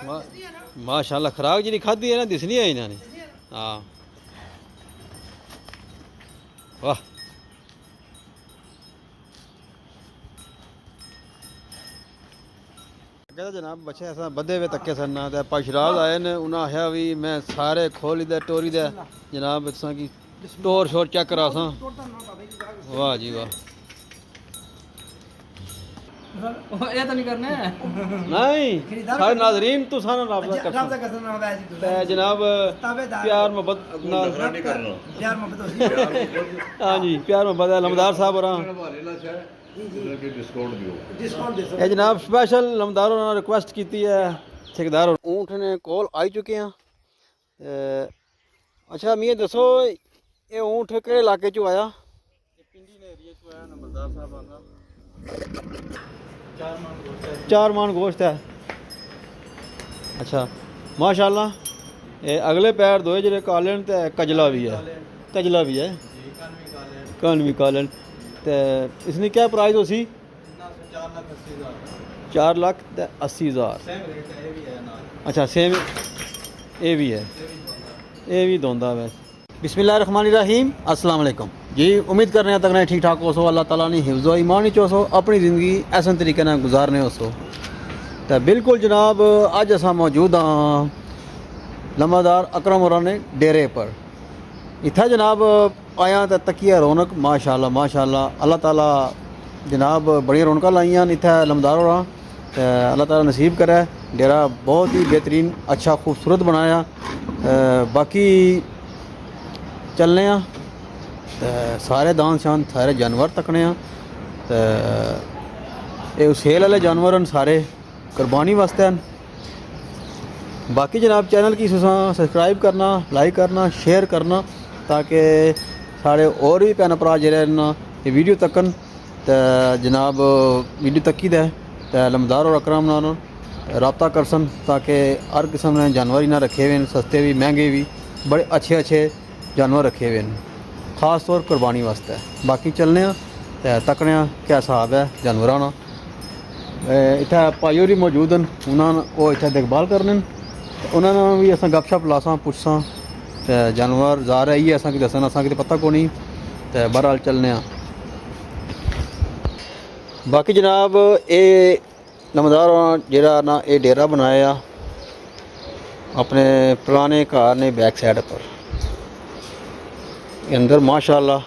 माशाल्लाह खुराक जी खाधी है ना दिसनी है इन्होंने। हाँ वाह कहता जनाब बच्चे ऐसा बधे हुए तक्के सन ना पशराज आए ने उन्हें आख्या भी मैं सारे खोली दे टोरी दे जनाब की टोर शोर चेक करा सा। वाह जी वाह ये तो नहीं करना है नहीं सारे नाजरीन तो सारा राब्ता कर जनाब प्यार मोहब्बत हाँ जी प्यार मोहब्बत लमदार साहब और ये जनाब स्पेशल लमदारों ने रिक्वेस्ट की है ठेकेदार ऊँट ने कोल आई चुके हैं। अच्छा मियाँ दसो ये ऊँट केड़े इलाके चो आया? पिंडी ने एरिया चो आया नंबरदार साहब आंदा 4 मान गोश्त है। अच्छा माशाल्लाह ये अगले पैर दो जो काले ते कजला भी है कानवी कालन ते इसने क्या प्राइस हो सी? 4,80,000। अच्छा सेम ये भी है ये भी दोंदा वै। बिस्मिल्लाहिर्रहमानिर्रहीम अस्सलाम वालेकुम जी उम्मीद कर रहे हैं तक ठीक ठाक हो सो अल्लाह ताला ने हिफ्ज़ो ईमान चो सो अपनी ज़िंदगी ऐसे तरीके ना गुजारने हो सो। तो बिल्कुल जनाब अज अस मौजूद हाँ लम्बादार अकरम होरां ने डेरे पर इत्थे जनाब आया तो तकिया रौनक माशाल्लाह माशाल्लाह अल्लाह ताला जनाब बड़ी रौनक लाइया इत्थे लम्बादार होरां अल्लाह ताला नसीब करे। डेरा बहुत ही बेहतरीन अच्छा खूबसूरत बनाया। बाकी चलने सारे दान शान सारे जानवर तकने ये सेल वाले जानवर हैं सारे कुर्बानी वास्ते हैं। बाकी जनाब चैनल की सब्सक्राइब करना लाइक करना शेयर करना ताकि सारे और भी भैन भरा जेह्ड़े न ये वीडियो तकन तो जनाब वीडियो तक्की दे लम्बादार और अकरम नाल रब्ता कर सन ताकि हर किस्म ने जानवर इन्हें रखे हुए हैं सस्ते भी महंगे भी बड़े अच्छे अच्छे जानवर रखे हुए हैं खास तौर कुर्बानी वास्ते। बाकी चलने तो तकने क्या हिसाब है जानवरों का। इत्थे भाई होर मौजूद हैं उन्होंने वो इत्थे देखभाल करने उन्होंने भी अस गपशप लासा पुछसा तो जानवर जार है इयै असें दसन असें तो पता को नहीं तो बहरहाल चलने। बाकी जनाब ये लम्बादार जेह्ड़ा ना ये डेरा बनाया अपने पुराने घर ने बैक साइड पर अंदर माशाल्लाह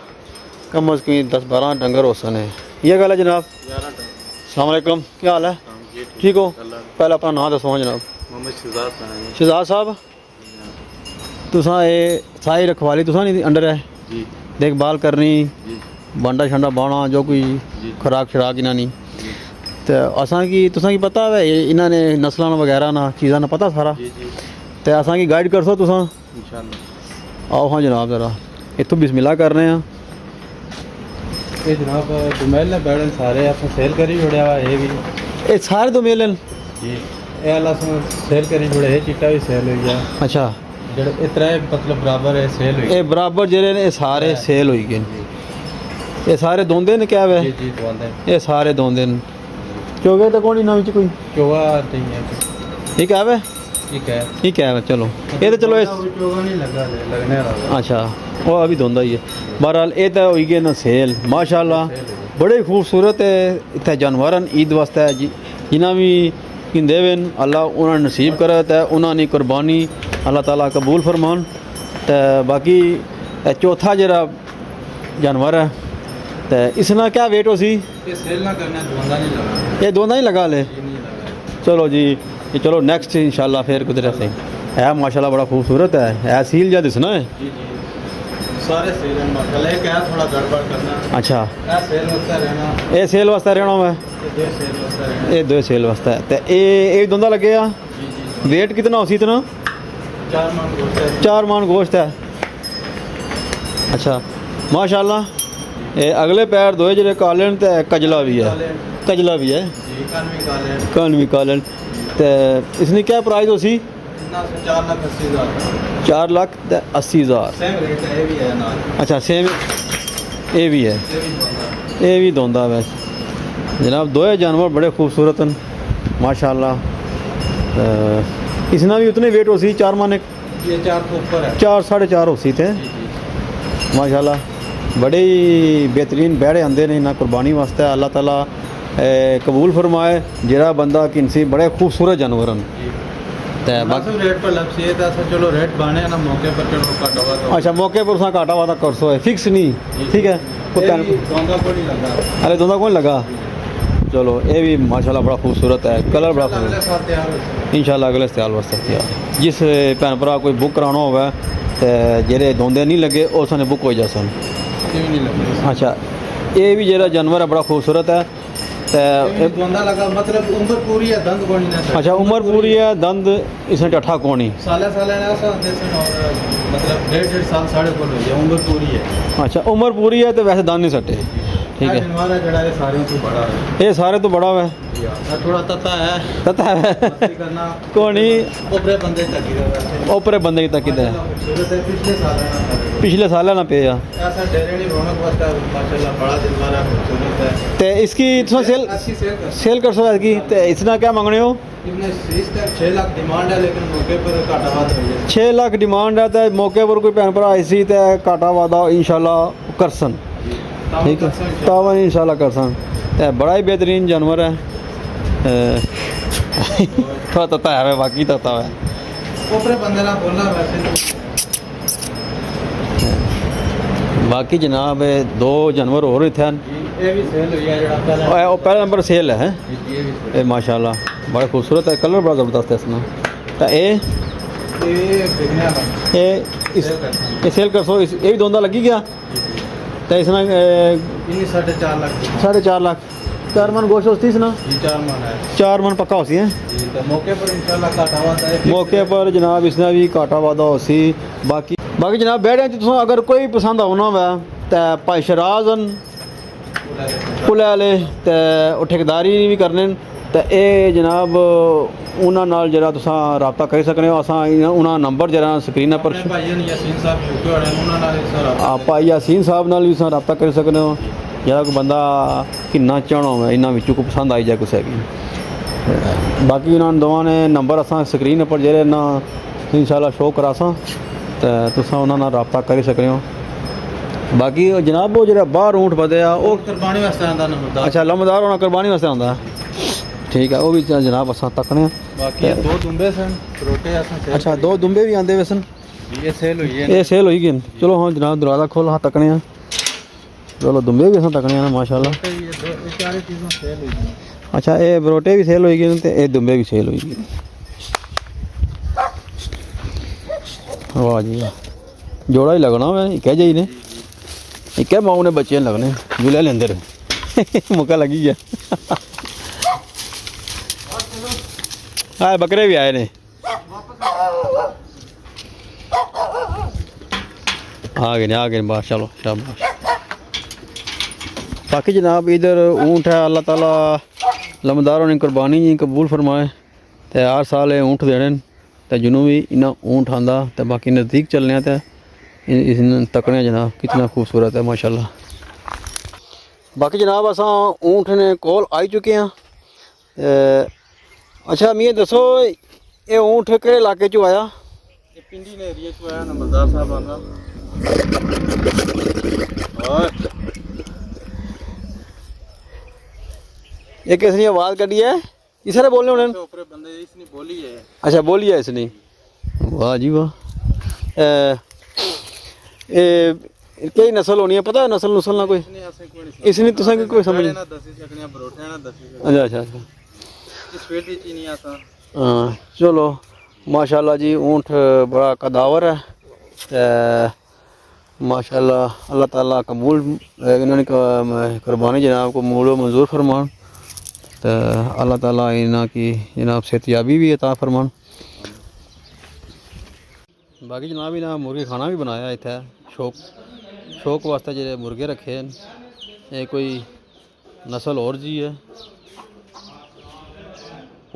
कम अज़ कम 10-12 डंगर हो सने। ये गल है जनाब। अस्सलाम वालेकुम क्या हाल है? ठीक हो? पहले अपना नाम दसो जनाब। शहजाद साहब तुसां ये सारी रखवाली तुसां नहीं अंडर है देखभाल करनी बांडा शंडा बाना जो कोई खुराक शराक इन्होंने तो असा की तुसां की पता है इन्होंने नस्लां वगैरह ना चीज़ां ना पता सारा तो असा की गाइड कर सो तुसां इंशाअल्लाह। आओ हाँ जनाब ज़रा इतों बिस्मिल्लाह कर रहे हैं। ये जनाब दुमेल ने बैठे सारे आप सेल करी छोड़िया ये भी ये सारे दुमेल जी ये वाला सेल करी छोड़े ये चिट्टा भी सेल हो गया। अच्छा जेड़े इतने मतलब बराबर है सेल हुई ये बराबर जेरे ने सारे सेल हो गए ये सारे दोंदे ने क्या है ये सारे दोंदे ने चोगे तो कौन इन्होंने कोई चोगा नहीं है ठीक है ठीक है चलो ये तो चलो चोगा नहीं लगा लगने वाला। अच्छा वो अभी धोंदा ही है। बहरहाल ये तो हो गए ना सेल माशाल्लाह बड़े खूबसूरत है इतने जानवर ईद वास्ते जिन्हें भी हिंदे वे अल्लाह उन्होंने नसीब करे तो उन्होंने कुर्बानी अल्लाह ताला कबूल फरमान। तो बाकी चौथा जरा जानवर है तो इसना क्या वेट हो सी? ये दोंदा नहीं लगा ले चलो जी ये चलो नेक्स्ट इंशाल्लाह फिर कुदरत से है माशाल्लाह बड़ा खूबसूरत है सील जा दिसना है सारे सेल हैं माशाल्लाह ये क्या थोड़ा गड़बड़ करना। अच्छा ये सेल वास्ते रहना ये सेल वास्ते रहना मैं ये दो सेल वास्ते तो ये दोंदा लगे वेट कितना हो सी इतना? 4 मान गोश्त है। अच्छा माशाल्लाह ये अगले पैर दो जो काले तो कजला भी है कानवी कालन तो इसने क्या प्राइस हो सी? 4,80,000। अच्छा सेम ये भी है ये भी दोंदा वैसे जनाब। दो जानवर बड़े खूबसूरत हैं माशाल्लाह। इसना भी उतने वेट हो सी 4 मन ये 4 के ऊपर है 4 4.5 हो सी थे जी जी माशाल्लाह बड़े ही बेहतरीन बैड़े आंदे ने इन्हां कुर्बानी वास्ते अल्लाह ताला कबूल फरमाए जेड़ा बंदा किनसी बड़े खूबसूरत जानवर हैं जी ते बाकी रेट पर लग से था सर चलो रेट बाने ना मौके पर चलो कट हुआ तो अच्छा मौके पर उसा काटा वादा कर सो है फिक्स नहीं ठीक है कोई ये भी दोंदा को नहीं लगा अरे दोनों कौन लगा चलो ये भी माशाल्लाह बड़ा खूबसूरत है कलर बड़ा अगले खूबसूरत साल तैयार हो जाए। इंशाल्लाह अगले साल वास्ते तैयार जिस भैन भरा कोई बुक कराना होवे ते जेरे दोंदे नहीं लगे उस ने बुक हो जा सन ये भी नहीं लगा अच्छा ये भी जेरा जानवर है बड़ा खूबसूरत है ते ये दोंदा लगा मतलब उम्र पूरी है दंद कोनी ना अच्छा उम्र पूरी है दंद इसने टठा कोनी साले साले ने ऐसा देसन और मतलब 1.5 साल साढ़े को हो गया उम्र पूरी है अच्छा उम्र पूरी है तो वैसे दंद नहीं सटे ठीक है हमारा जड़ा है सारे से बड़ा है ये सारे तो बड़ा है यार थोड़ा तता है पता है मस्ती करना कोनी ऊपरे बंदे तक ही वैसे ऊपर बंदे की तक है खूबसूरत है पिछले साल है ना पिछले साल ना पे आ ऐसा डेरे नहीं रौनक वास्ता माशाल्लाह बड़ा दिन वाला खूबसूरत है ते इसकी तुम सेल अच्छी सेल कर सेल कर सो इसकी ते इसना क्या मांगने हो इसने इस तक 6 लाख डिमांड है लेकिन मौके पर घाटा बात हो जाए 6 लाख डिमांड है तो मौके पर कोई भैन भरा आई सी ते काटा वादा इंशाल्लाह करसन ठीक है तावन इंशाल्लाह करसन ते बड़ा ही बेहतरीन जानवर है थोड़ा तता है बाकी तता है ऊपरे बंदे ना बोलना वैसे बाकी जनाब दो जानवर और इतने हैं ये भी सेल हुई है जड़ा पहले वो पहला नंबर सेल है ये भी ये माशाल्लाह बड़ा खूबसूरत है कलर बड़ा ज़बरदस्त है इसमें तो ये बिकने वाला ये इस ये सेल कर सो ये भी दोंदा लगी गया तो इसमें ये 4.5 लाख 4.5 लाख 4 मन गोश्त होती इसना ये 4 मन है 4 मन पक्का होती है जी तो मौके पर इंशाल्लाह घाटा वादा है मौके पर जनाब इसने भी काटा वादा हो सी बाकी बाकी जनाब बैठे तुम अगर कोई पसंद आना वै तो भाई शराज पुल वाले तो ठेकेदारी भी करने तो ये जनाब उन्होंने नाल जरा तुसा रबता कर सकने हो असा उन्होंने नंबर जरा स्क्रीन पर अपने भाई ने यासीन साहब यूके वाले उन्हां नाल सर भाई यासीन साहब नाल भी तुसा रबता कर सकने हो जरा कोई बंदा किन्ना चाहना हो इन्होंने विचों को पसंद आई जाए कुछ की बाकी उन्होंने दोवां ने नंबर असा स्क्रीन पर जेरे ना इंशाल्लाह शो करासा तो तुसा उन्होंने नाल रबता कर सकने हो बाकी जनाब वो जो बाहर ऊँट बदे आ वो कुर्बानी वास्ते आंदा नंबर अच्छा लम्बदार होना कुर्बानी वास्ते आंदा ठीक है वो भी जनाब असा तकने बाकी 2 दुंबे सन रोटे असां सेल अच्छा 2 दुंबे भी आंदे वैसन ये सेल हुई है ये सेल होई गई चलो हाँ जनाब दरवाज़ा खोल हाँ तकने हैं चलो दुंबे भी असा तकने हैं माशाल्लाह ये चार चीज़ों सेल हुई है अच्छा ये बरोटे भी सेल होई गए ते ये दुंबे भी सेल होई गए वाह जी वाह जोड़ा ही लगना है कह जाई ने एक है माऊ ने बच्चे लगने जुले लेंदे रहे मौका लगी गया हाँ बकरे भी आए ने आ गए बाहर चलो शाबाश बाकी जनाब इधर ऊँट है अल्लाह ताला लमदारों ने कुर्बानी जी कबूल फरमाए तो हर साल ये ऊँट देने तो जिन्हों भी इन्ना ऊँट आंदा तो बाकी नज़दीक चलने तो इस तकने जनाब कितना खूबसूरत है माशाल्लाह बाकी जनाब असा ऊँट ने कोल आई चुके हैं अच्छा मियाँ दसो ये ऊँट केड़े इलाके चो आया ये पिंडी ने एरिया चो आया नंबरदार साहब आंदा और ये किसने आवाज़ कड़ी है इसे बोलने होने ऊपर बंदे इसने बोली है अच्छा बोली है इसने वाह जी वाह कई नस्ल होनी है पता है नस्ल नुस्ल ना कोई इसने तुसा कोई समझ ना दसी सकने बरोटे ना दसी अच्छा अच्छा अच्छा इस फील्ड विच ही नहीं आता हाँ चलो माशाल्लाह जी ऊँट बड़ा कदावर है माशाल्लाह अल्लाह ताला कबूल इन्होंने कुर्बानी जनाब को मूल मंजूर फरमान तो अल्लाह ताला इन्हों की जनाब सेहतयाबी भी अता फरमान बाकी जनाब इन्हें मुर्गे खाना भी बनाया इत्थे शौक वास्ते जो मुर्गे रखे हैं ये कोई नस्ल और जी है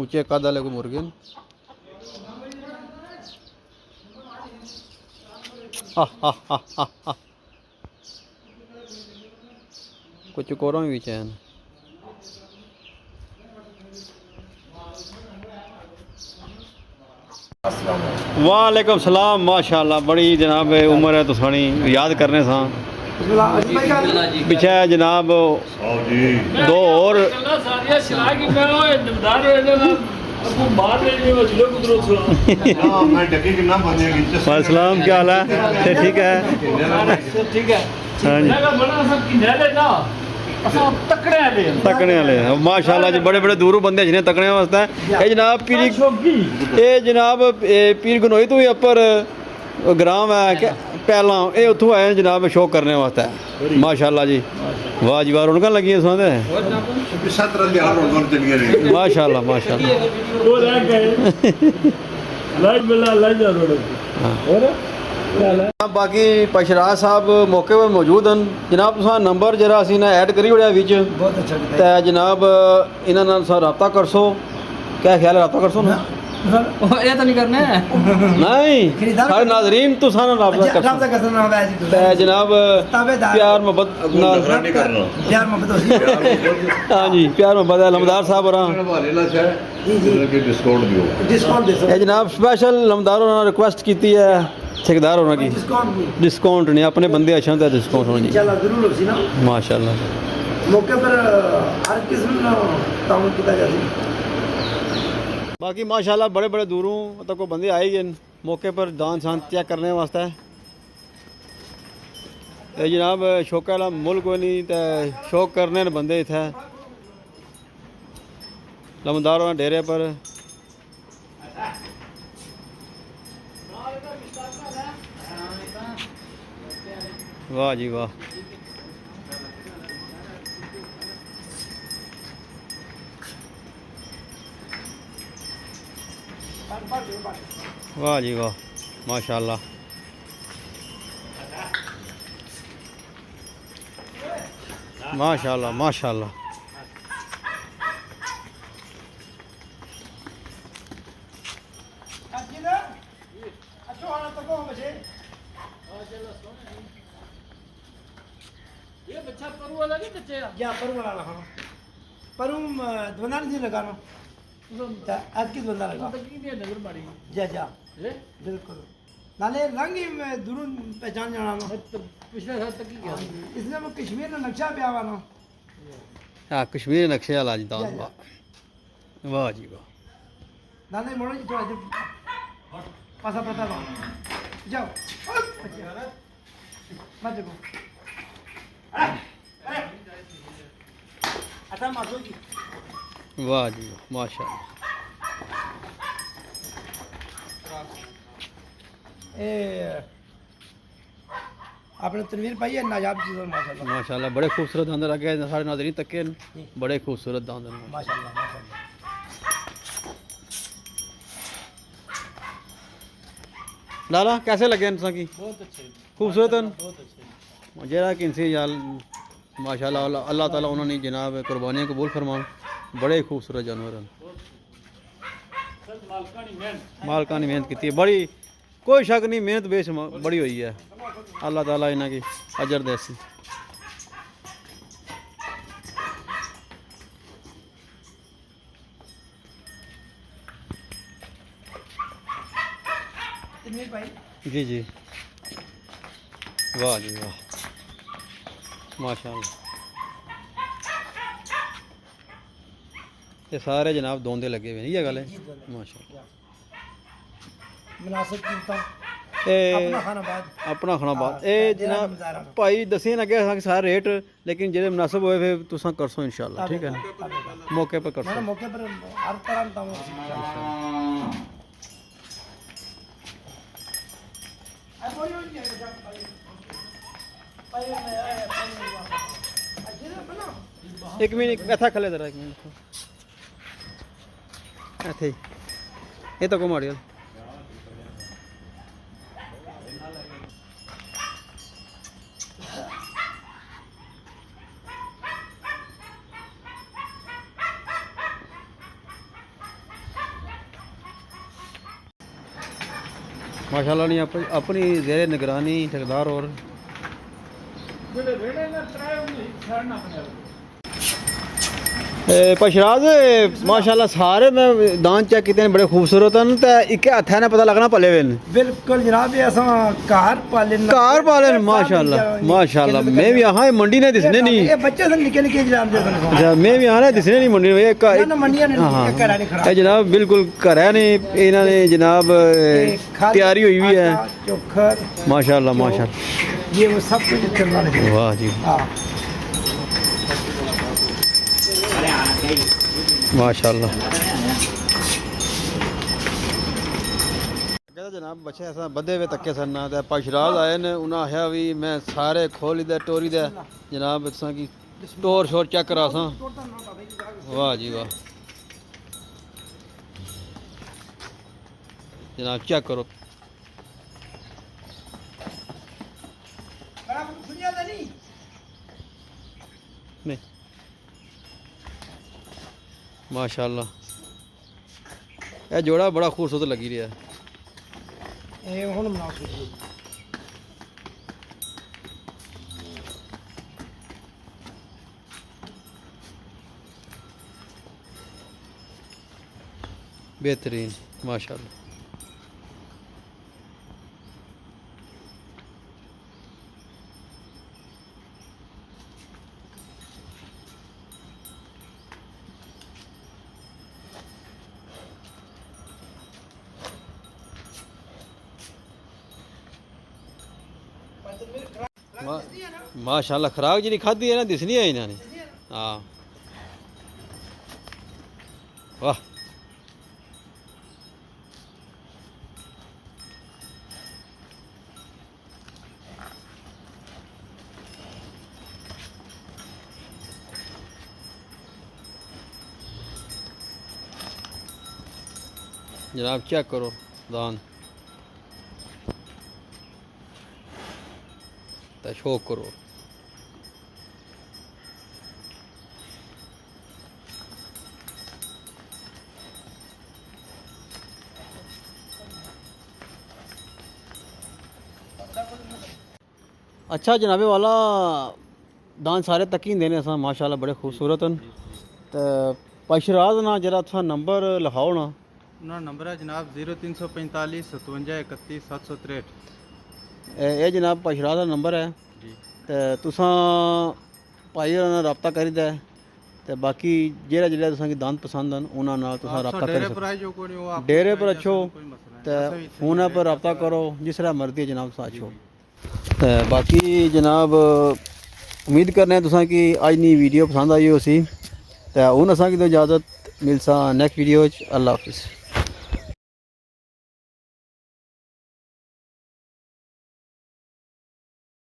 ऊँचे कद वाले कोई मुर्गे न कुछ चकोरा भी चैन वालेकुम सलाम माशाल्लाह बड़ी जनाब उम्र है तो सानी याद करने सा पीछे जनाब दो और सलाम क्या हाल है ठीक है हाँ जी तकने वाले माशाल्लाह जी बड़े बड़े दूरों बंदे जिन्हें तकने वास्ते ये जनाब पीर ये जनाब पीर गनोई तो ही अपर ग्राम है क्या पहला ये उतों आए जनाब शो करने वास्ते माशाल्लाह जी वाह जी वाह रौनक लगी सुनते माशाल्लाह माशाल्लाह बाकी पशराज साहब मौके पर मौजूद हैं जनाब तुसा नंबर जरा असी ना ऐड करी ओड़िया विच ते जनाब इन्हां नाल तुसा रब्ता करसो क्या ख्याल है रब्ता करसो ना ये तो नहीं करने नहीं सारे नाज़रीन तुसा नाल रब्ता करसो ते जनाब प्यार मोहब्बत नाल प्यार मोहब्बत हां जी प्यार मोहब्बत लमदार साहब और डिस्काउंट ये जनाब स्पेशल लमदार होना रिक्वेस्ट की है ठेकेदार होना की डिस्काउंट नहीं अपने बंदे अच्छा तो डिस्काउंट होना इंशाल्लाह जरूर होसी ना माशाल्लाह मौके पर हर किस्म का ताउन किया जासी बाकी माशाल्लाह बड़े बड़े दूरों तक को बंदे आए गए मौके पर दान शान चेक करने वास्ते ते जनाब शौक वाला मुल्क कोई नहीं तो शौक करने न बंदे इत्थे लमदार होना डेरे पर वाह जी वाह वाह जी वाह माशाल्लाह माशाल्लाह माशाल्लाह ये बच्चा परू वाला नहीं बच्चे या पर वाला लगाना पर दोना नहीं लगाना आज की दोना लगा की नजर मारी जा जा है बिल्कुल नाले रंग ही में दुरुन पहचान जाना ना पिछले साल तक की क्या इसने वो कश्मीर में नक्शा पे आवा ना हाँ कश्मीर नक्शे वाला जी दान वाह वाह जी वाह नाले मोड़ो जी थोड़ा पासा पता लो जाओ मत देखो अच्छा मारो जी वाह जी वाह माशाल्लाह ए आपने तनवीर पाई है नायाब चीज़ माशाल्लाह माशाल्लाह बड़े खूबसूरत दांद लगे सारे नाज़रीन तक बड़े खूबसूरत दांद माशाल्लाह माशाल्लाह लाला कैसे लगे इनसा की बहुत अच्छे खूबसूरत बहुत अच्छे जरा कि इनसे यार माशाल्लाह अल्लाह ताला उन्होंने जनाब कुर्बानियाँ कबूल फरमान बड़े खूबसूरत जानवर हैं मालकानी मेहनत की है बड़ी कोई शक नहीं मेहनत बेश बड़ी हुई है अल्लाह ताला इन्हों की अजर देसी तनवीर भाई जी जी वाह जी वाह माशाल्लाह ये सारे जनाब दोंदे लगे हुए हैं ये गल है माशाल्लाह मुनासिब कीमत ਇਹ अपना खाना बाद ਆਪਣਾ ਖਾਣਾ ਬਾਤ ਇਹ ਜਨਾਬ ਭਾਈ ਦੱਸੇ ਨਾ ਕਿ ਸਾਰਾ ਰੇਟ ਲੇਕਿਨ ਜਿਹੜੇ ਮੁਨਾਸਬ ਹੋਏ ਫਿਰ ਤੁਸੀਂ ਕਰਸੋ ਇਨਸ਼ਾਅੱਲਾ ਠੀਕ ਹੈ ਮੌਕੇ ਪਰ ना ਕਰਸੋ मौके पर हर तरह का ਇੱਕ ਮਿੰਟ ਇੱਥੇ ਖਲੇ ਜਰਾ ਇੱਕ ਮਿੰਟ ਇੱਥੇ ਹੀ। ਇਹ ਤਾਂ ਕੋ ਮਾਰਿਓ माशाल्लाह नहीं अपनी ज़ेर निगरानी ठेकेदार और ਜਿਹੜੇ ਰੇੜੇ ਨੇ ਤਰਾਏ ਨਹੀਂ ਛੜਨਾ ਆਪਣੇ पशराज माशाल्लाह सारे मैं दान चेक किए बड़े खूबसूरत हैं ते एक हत्थ ने पता लगना पले वे बिल्कुल जनाब ये असां कार पालन माशाल्लाह मैं भी यहाँ मंडी ने दिसने नहीं ये बच्चे सन निके निके जनाब दे सन अच्छा मैं भी यहाँ दिसने नहीं मंडी में ना मंडियां ने घरा नहीं खड़ा ये जनाब बिल्कुल घर है नहीं इन्होंने जनाब तैयारी हुई हुई है चोखर माशाल्लाह माशाल्लाह ये वो सब कुछ चलना है वाह जी हां माशाल्लाह कहता जनाब बच्चे ऐसा बधे हुए तक्के सन ना ते पशराज आए ने उन्हें आख्या भी मैं सारे खोली दे टोरी दे जनाब तुसां की टोर शोर चेक करा सा वाह जी वाह जनाब चेक करो बड़ा दुनिया दा नहीं नहीं माशाल्लाह ये जोड़ा बड़ा खूबसूरत लगी रहा है ये हुन मुनासिब बेहतरीन माशाल्लाह माशाल्लाह खुराक जी खाधी है ना दिसनी है इन्होंने हाँ वाह जनाब चेक करो दान तो शौक करो अच्छा जनाबे वाला दान सारे तकी देने असां माशाल्लाह बड़े खूबसूरत हैं तो पशराज ना जरा थोड़ा नंबर लिखाओ ना उन्होंने नंबर है जनाब 0345 57 31 763 ये जनाब पशराज का नंबर है जी तो तुसां भाई होरां नाल रब्ता करी दै ते बाकी जेह्ड़ा जेह्ड़ा तुसां गी दान पसंद न उन्हां नाल तुसां रब्ता करी डेरे सकदे पर आई जो कोई वो डेरे पर अच्छो कोई मसला नहीं ते फोन पर रब्ता करो जिस तरह मर्जी है जनाब तुसां अच्छो ते बाकी जनाब उम्मीद करने आं तुसां कि अज दी वीडियो पसंद आई होसी ते हून असां गी तो इजाज़त मिलसा नेक्स्ट वीडियो च अल्लाह हाफिज़।